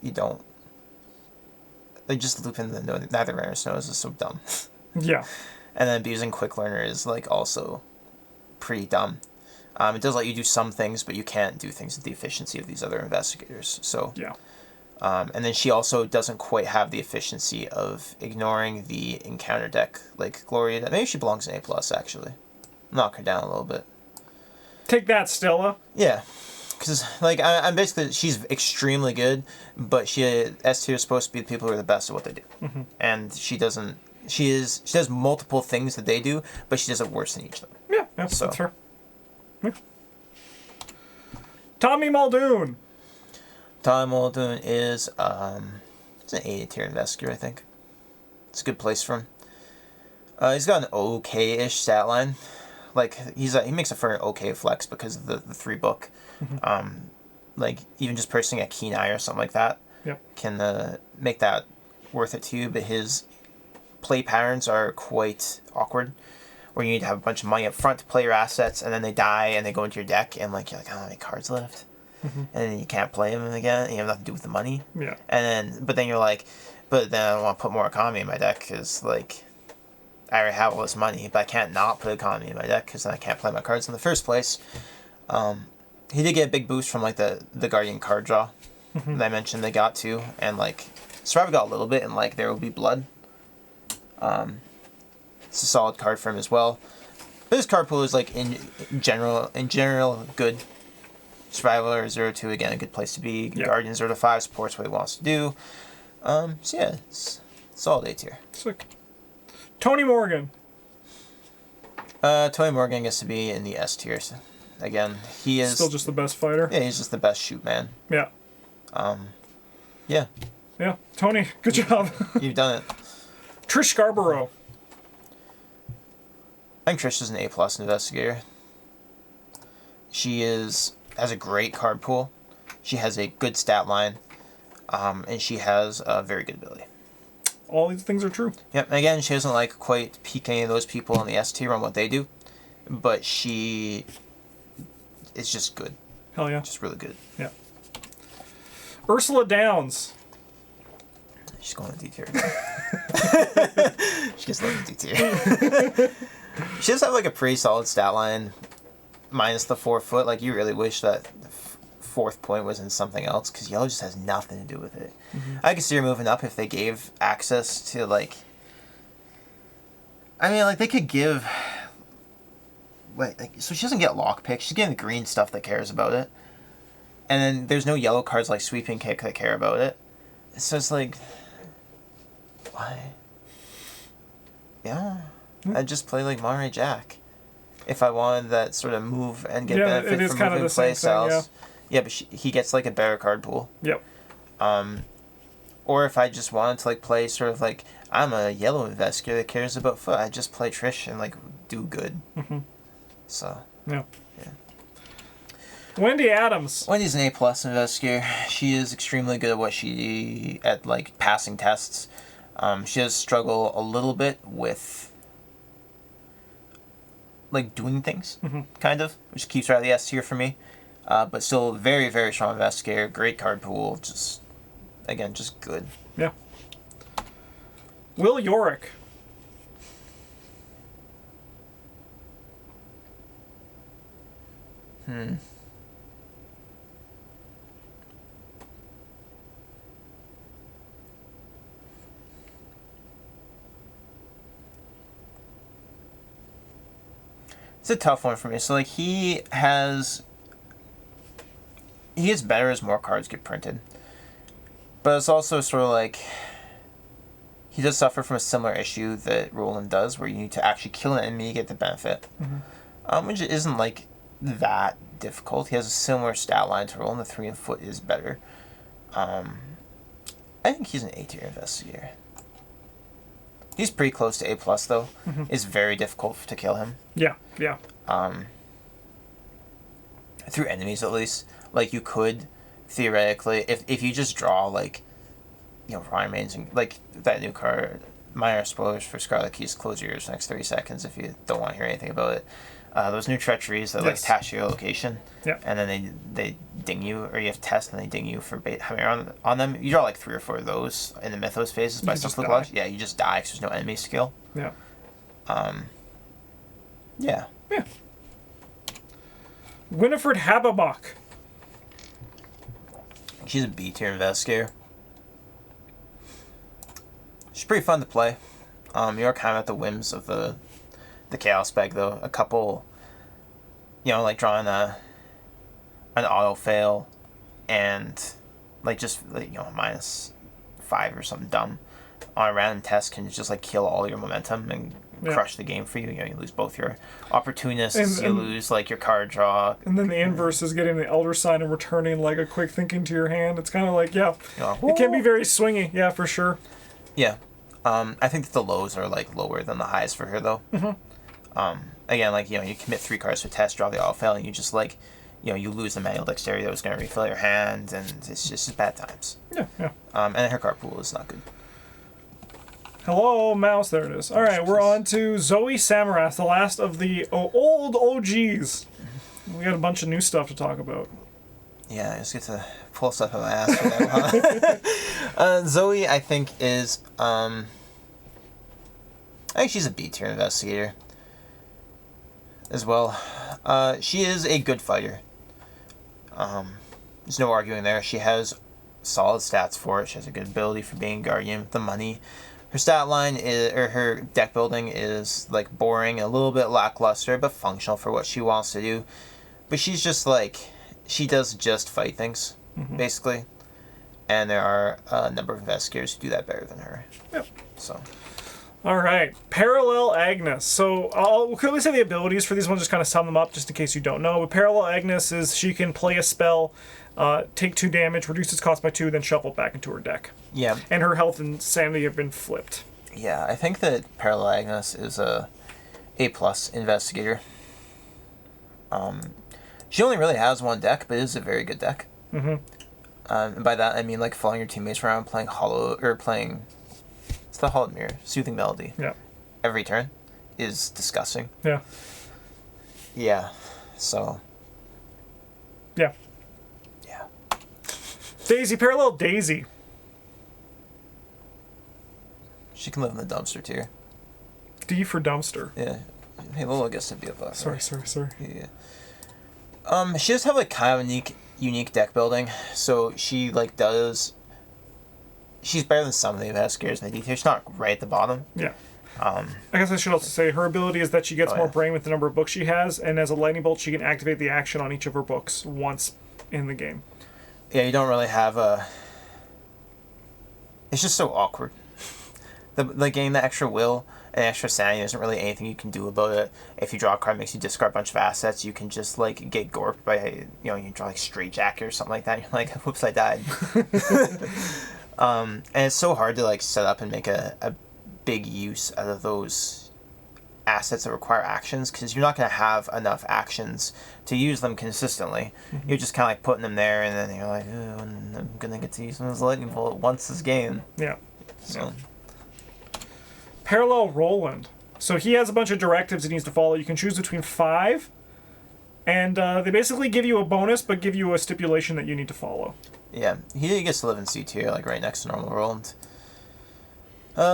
you don't like, just looping the neither runner knows is so dumb. Yeah. And then abusing quick learner is like also pretty dumb. It does let you do some things, but you can't do things with the efficiency of these other investigators. So yeah. And then she also doesn't quite have the efficiency of ignoring the encounter deck like Gloria. Maybe she belongs in A+, actually. Knock her down a little bit. Take that, Stella. Yeah. Because, like, I'm basically, she's extremely good, but S tier is supposed to be the people who are the best at what they do. And she doesn't, she does multiple things that they do, but she does it worse than each of them. Yeah, so. That's her. Yeah. Tommy Muldoon. Tommy Muldoon is, it's an A tier investigator, I think. It's a good place for him. He's got an okay-ish stat line. Like, he makes it for an okay flex because of the 3-book. Like, even just purchasing a keen eye or something like that can make that worth it to you, but his play patterns are quite awkward, where you need to have a bunch of money up front to play your assets, and then they die, and they go into your deck, and like, you're like, oh, how many cards left? And then you can't play them again, and you have nothing to do with the money. Yeah. But then you're like, but then I want to put more economy in my deck, because, like, I already have all this money, but I can't not put economy in my deck, because then I can't play my cards in the first place. He did get a big boost from, like, the Guardian card draw that I mentioned they got to, and, like, Survivor got a little bit, and, like, There Will Be Blood. It's a solid card for him as well. But his card pool is, like, in general, good. Survivor 0-2, again, a good place to be. Yep. Guardian 0-5 supports what he wants to do. So, yeah, it's solid A tier. Sick. Tony Morgan. Tony Morgan gets to be in the S tier. Again, he is... Still just the best fighter? Yeah, he's just the best shoot man. Yeah. Yeah. Yeah. Tony, good job. You've done it. Trish Scarborough. I think Trish is an A+ investigator. She has a great card pool. She has a good stat line. And she has a very good ability. All these things are true. Yep. And again, she doesn't like quite peak any of those people in the S tier on what they do, but she is just good. Hell yeah. Just really good. Yeah. Ursula Downs. She's going to D tier. She gets left in D tier. She does have like a pretty solid stat line, minus the 4 foot. Like, you really wish that the 4th point was in something else, because yellow just has nothing to do with it. I could see her moving up if they gave access to, like, I mean, like, they could give, like so she doesn't get lockpick. She's getting the green stuff that cares about it, and then there's no yellow cards like sweeping kick that care about it. So it's like, why? Yeah, I'd just play like Monterey Jack if I wanted that sort of move and get benefit from moving play styles. Yeah, but he gets like a better card pool. Yep. Or if I just wanted to like play sort of like, I'm a yellow investigator that cares about foot, I just play Trish and like do good. So. Yeah. Wendy Adams. Wendy's an A+ investigator. She is extremely good at like passing tests. She does struggle a little bit with like doing things, kind of, which keeps her out of the S tier for me. But still very, very strong investigator, great card pool, just good. Yeah. Will Yorick. It's a tough one for me. So, like, he gets better as more cards get printed. But it's also sort of like, he does suffer from a similar issue that Roland does, where you need to actually kill an enemy to get the benefit. Which isn't like that difficult. He has a similar stat line to Roland. The 3 and foot is better. I think he's an A tier investigator. He's pretty close to A plus though. It's very difficult to kill him. Yeah. Through enemies at least. Like you could theoretically, if you just draw like, Ryan Reigns and like that new card. Minor spoilers for Scarlet Keys. Close your ears for the next 30 seconds if you don't want to hear anything about it. Those new treacheries that like attach to your location, and then they ding you, or you have to test and they ding you for having on them. You draw like 3 or 4 of those in the Mythos phases by stuff like yeah, you just die because there's no enemy skill. Yeah. Yeah. Winifred Hababach. She's a B tier investigator. She's pretty fun to play. You're kind of at the whims of the chaos bag though. A couple, like drawing an auto fail, and like just like, -5 or something dumb on a random test can just like kill all your momentum and crush the game for you. You lose both your opportunists. You lose like your card draw. And then the inverse is getting the Elder Sign and returning like a quick thinking to your hand. It's kind of like it can be very swingy. Yeah, for sure. Yeah. I think that the lows are like lower than the highs for her though. Again, like you commit 3 cards to a test, draw the auto fail, and you just like, you lose the manual dexterity that was going to refill your hand, and it's just bad times. Yeah. And her card pool is not good. Hello, mouse. There it is. All right, we're on to Zoe Samaras, the last of the old OGs. We got a bunch of new stuff to talk about. Yeah, I just get to pull stuff out of my ass for that one. Zoe, I think, is... I think she's a B-tier investigator as well. She is a good fighter. There's no arguing there. She has solid stats for it. She has a good ability for being Guardian with the money. Her stat line is, or her deck building is like boring, a little bit lackluster, but functional for what she wants to do. But she's just like, she does just fight things, basically. And there are a number of investigators who do that better than her. Yep. So. All right, Parallel Agnes. So I'll quickly say the abilities for these ones, just kind of sum them up, just in case you don't know. But Parallel Agnes is she can play a spell, take 2 damage, reduce its cost by 2, then shuffle it back into her deck. Yeah. And her health and sanity have been flipped. Yeah, I think that Parallel Agnes is a A+ investigator. She only really has 1 deck, but it is a very good deck. And by that I mean like following your teammates around, playing it's the Hollowed Mirror, Soothing Melody. Yeah. Every turn is disgusting. Yeah. Yeah. So. Yeah. Yeah. Daisy, Parallel Daisy. She can live in the dumpster tier. D for dumpster. Yeah. Hey, Lola gets to be a buff. Sorry. Yeah. She does have like kind of unique deck building. So she like does. She's better than some of the investigators in the D tier. She's not right at the bottom. Yeah. I guess I should also say her ability is that she gets more brain with the number of books she has, and as a lightning bolt, she can activate the action on each of her books once in the game. Yeah, you don't really have a. It's just so awkward. The getting the extra will and extra sanity isn't really anything you can do about it. If you draw a card makes you discard a bunch of assets, you can just like get gorped by you draw like Straight Jacket or something like that. You're like, whoops, I died. And it's so hard to like set up and make a big use out of those assets that require actions, because you're not going to have enough actions to use them consistently. You're just kind of like putting them there, and then you're like, oh, I'm going to get to use them as a lightning bolt once this game. Yeah. So. Yeah. Parallel Roland. So he has a bunch of directives he needs to follow. You can choose between 5, and they basically give you a bonus, but give you a stipulation that you need to follow. Yeah, he gets to live in C tier, like right next to normal Roland.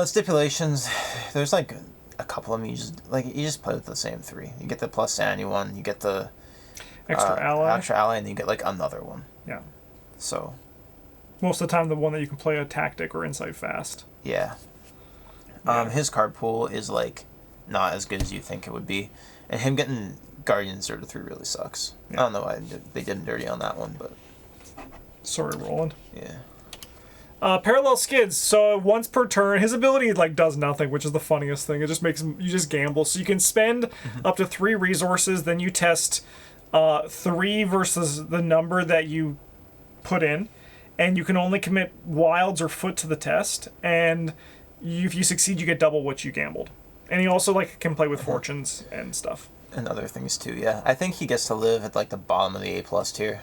Stipulations, there's like a couple of them. You just play with the same 3. You get the plus sanity one, you get the extra ally, and then you get like another one. Yeah. So. Most of the time, the one that you can play a tactic or insight fast. Yeah. His card pool is like not as good as you think it would be, and him getting Guardian 0-3 really sucks. Yeah. I don't know why they did him dirty on that one, but. Sorry, Roland. Yeah. Parallel skids. So once per turn, his ability like does nothing, which is the funniest thing. It just makes him, you just gamble. So you can spend up to 3 resources. Then you test 3 versus the number that you put in, and you can only commit wilds or foot to the test. And if you succeed, you get double what you gambled. And he also like can play with fortunes and stuff. And other things too. Yeah, I think he gets to live at like the bottom of the A+ tier.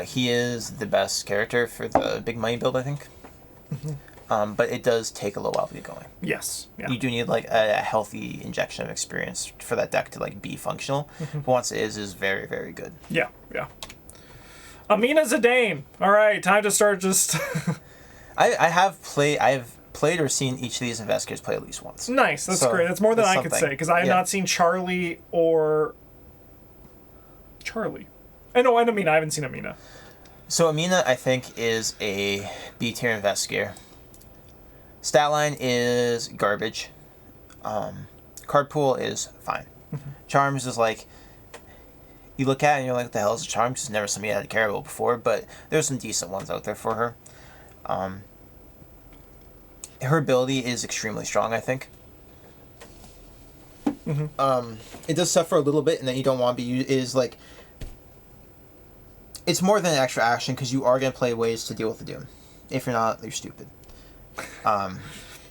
He is the best character for the big money build, I think. But it does take a little while to get going. Yes. Yeah. You do need like a healthy injection of experience for that deck to like be functional. But once it is very, very good. Yeah. Yeah. Amina Zidane. All right, time to start just... I've played or seen each of these investigators play at least once. Nice, that's great. That's more than I could say, because I have not seen Charlie or... Charlie. And Amina. I haven't seen Amina. So Amina, I think, is a B-tier investigator. Statline is garbage. Card pool is fine. Charms is like... You look at it and you're like, what the hell is a charm? Because it's never something I had to care about before, but there's some decent ones out there for her. Her ability is extremely strong, I think. It does suffer a little bit, and that you don't want to be is like... It's more than an extra action, because you are going to play ways to deal with the Doom. If you're not, you're stupid. I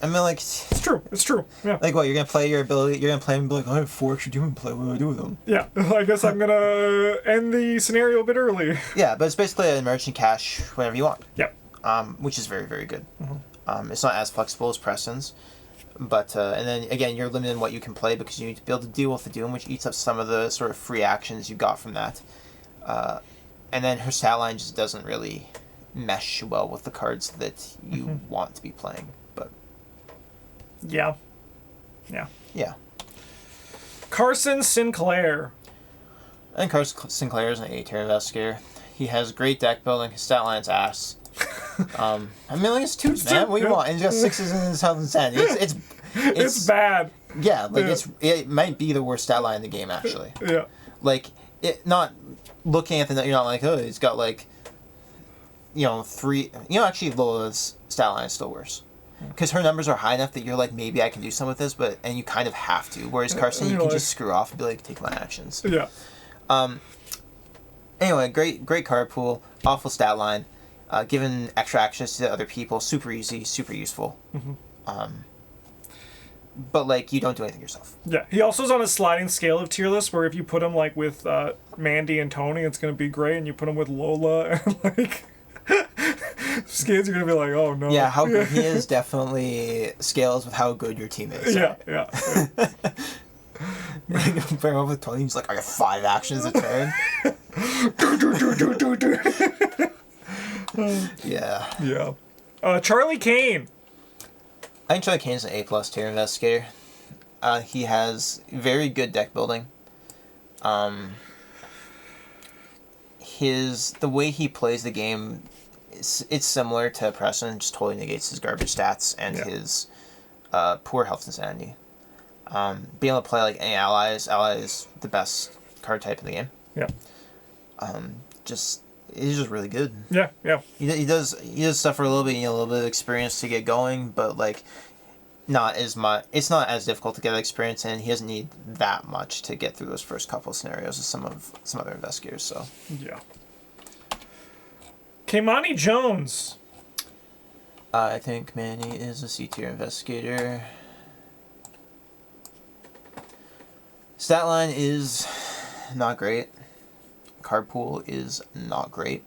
mean, like... It's true. Yeah. Like, what, you're going to play your ability, you're going to play and be like, I have 4 extra Doom play, what do I do with them? Yeah, I guess I'm going to end the scenario a bit early. Yeah, but it's basically an emergency cash whenever you want. Yep. Which is very, very good. It's not as flexible as Preston's. But, and then, again, you're limited in what you can play, because you need to be able to deal with the Doom, which eats up some of the sort of free actions you got from that. And then her stat line just doesn't really mesh well with the cards that you want to be playing. But yeah. Carson Sinclair. I think Carson Sinclair is an A-tier investigator. He has great deck building. His stat line's ass. I mean, like, it's 2s, man. What do you want? And he's got 6s in his health and sanity. It's bad. Yeah, like it might be the worst stat line in the game, actually. Yeah. Like, it not looking at the, you're not like, oh, he's got like, 3. Actually, Lola's stat line is still worse, because her numbers are high enough that you're like, maybe I can do some with this, and you kind of have to. Whereas Carson, you can just screw off and be like, take my actions. Yeah. Anyway, great card pool, awful stat line, given extra access to other people, super easy, super useful. But, like, you don't do anything yourself. Yeah, he also is on a sliding scale of tier list, where if you put him, like, with Mandy and Tony, it's going to be great, and you put him with Lola and, like, Skids, you're going to be like, oh, no. Yeah, how good he is definitely scales with how good your team is. Yeah. Compare him with Tony, he's like, I got 5 actions a turn. Yeah. Charlie Kane. I think Charlie Kane's an A+ tier investigator. He has very good deck building. The way he plays the game, it's similar to Preston, just totally negates his garbage stats and his poor health and sanity. Being able to play like any allies is the best card type in the game. Yeah. He's just really good. Yeah. He does suffer a little bit, a little bit of experience to get going, but like not as much. It's not as difficult to get experience in. He doesn't need that much to get through those first couple of scenarios as some other investigators. So yeah. Kamani Jones. I think Manny is a C-tier investigator. Stat line is not great. Card pool is not great.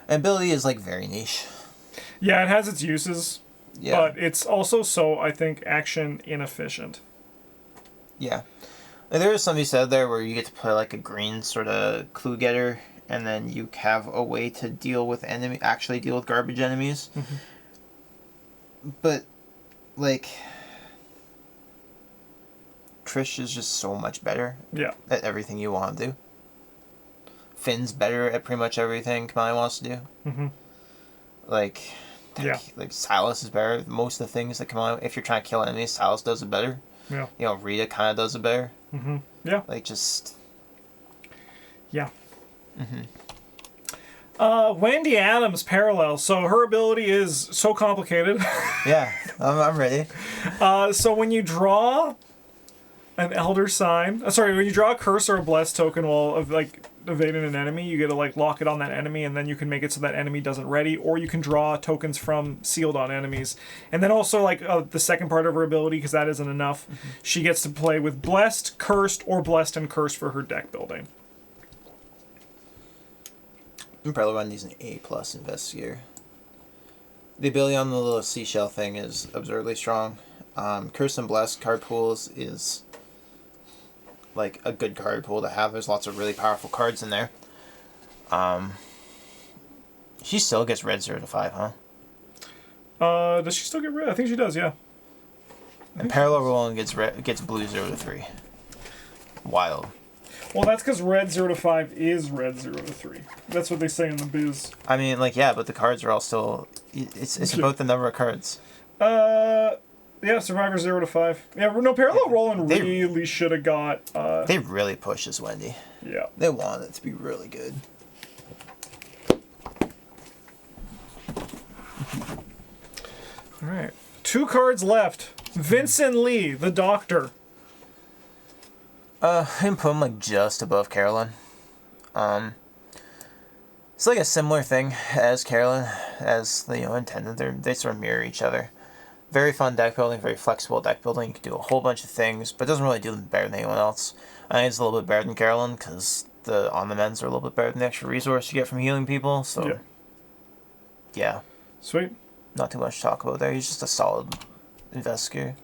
Ability is like very niche. Yeah, it has its uses. Yeah. But it's also so, I think, action inefficient. Yeah. There is something said there where you get to play like a green sort of clue getter, and then you have a way to deal with garbage enemies. But like Trish is just so much better at everything you want to do. Finn's better at pretty much everything Kamali wants to do. Like Silas is better at most of the things that Kamali, if you're trying to kill enemies, Silas does it better. Yeah. Rita kind of does it better. Yeah. Like just... Yeah. Wendy Adams parallel. So her ability is so complicated. Yeah, I'm ready. So when you draw an elder sign, when you draw a curse or a blessed token while evading an enemy, you get to lock it on that enemy, and then you can make it so that enemy doesn't ready, or you can draw tokens from sealed on enemies. And then also the second part of her ability, because that isn't enough, she gets to play with blessed, cursed, or blessed and cursed for her deck building. I'm probably going to use an A+ investigator. The ability on the little seashell thing is absurdly strong. Curse and Blessed card pools is a good card pool to have. There's lots of really powerful cards in there. She still gets red 0 to 5, huh? Does she still get red? I think she does, yeah. And parallel rolling gets blue 0 to 3. Wild. Well, that's because red 0 to 5 is red 0 to 3. That's what they say in the biz. I mean, yeah, but the cards are all still... It's about the number of cards. Yeah, Survivor 0 to 5. Yeah, no, parallel rolling really should have got... They really pushed this Wendy. Yeah. They wanted it to be really good. Alright. 2 cards left. Vincent Lee, the Doctor. I can put him just above Carolyn. It's a similar thing as Carolyn, as intended. They sort of mirror each other. Very fun deck building, very flexible deck building. You can do a whole bunch of things, but it doesn't really do them better than anyone else. I think it's a little bit better than Carolyn because the on the mends are a little bit better than the extra resource you get from healing people. So, yeah. Sweet. Not too much to talk about there. He's just a solid investigator.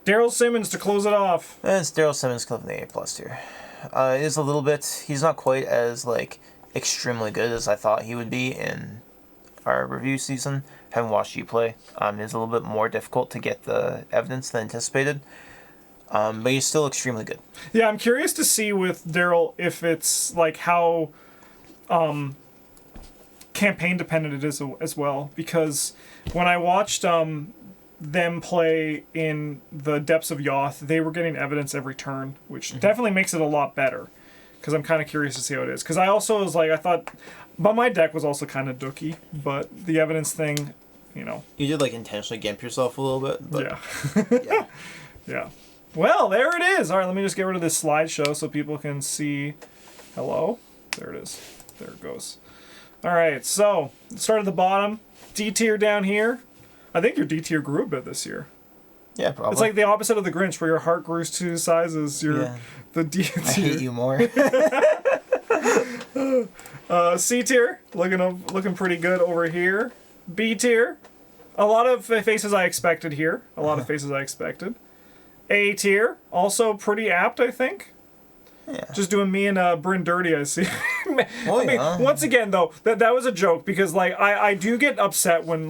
Daryl Simmons to close it off. And it's Daryl Simmons clipping the A+ tier. It is a little bit... He's not quite as, extremely good as I thought he would be in our review season. Haven't watched you play. It is a little bit more difficult to get the evidence than anticipated. But he's still extremely good. Yeah, I'm curious to see with Daryl if it's, how campaign dependent it is as well. Because when I watched... them play in the Depths of Yoth, they were getting evidence every turn, which definitely makes it a lot better. Because I'm kind of curious to see how it is. Because I also was I thought, but my deck was also kind of dookie, but the evidence thing, You did intentionally gimp yourself a little bit, but yeah. Yeah. Well, there it is. All right, let me just get rid of this slideshow so people can see. Hello? There it is. There it goes. All right, so start at the bottom. D tier down here. I think your D tier grew a bit this year. Yeah, probably. It's like the opposite of the Grinch, where your heart grows 2 sizes. The D tier. I hate you more. C tier, looking pretty good over here. B tier, a lot of faces I expected here. A tier, also pretty apt, I think. Yeah. Just doing me and Bryn dirty, I see. Yeah. Once again, though, that was a joke, because I do get upset when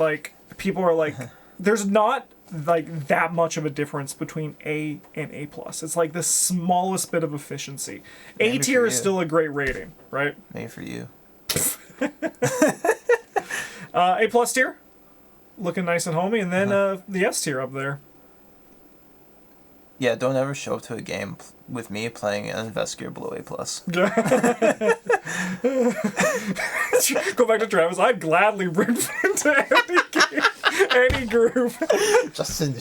people are there's not that much of a difference between A and A+. It's the smallest bit of efficiency. A tier is still a great rating, right? Maybe for you. A+ tier, looking nice and homey, and then the S tier up there. Yeah, don't ever show up to a game with me playing an investigator below A+. Go back to Travis. I'd gladly bring him to any group. Justin,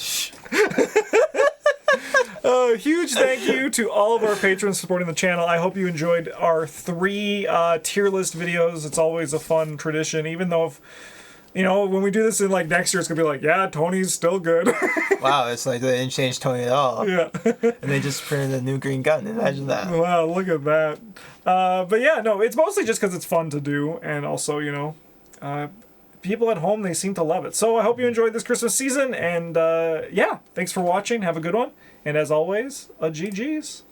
huge thank you to all of our patrons supporting the channel. I hope you enjoyed our 3 tier list videos. It's always a fun tradition, even though when we do this in next year, it's gonna be yeah, Tony's still good. Wow, it's they didn't change Tony at all. Yeah. And they just printed a new green gun. Imagine that. Wow, look at that. But yeah, no, it's mostly just because it's fun to do, and also people at home, they seem to love it. So I hope you enjoyed this Christmas season, and yeah, thanks for watching. Have a good one, and as always, GG's.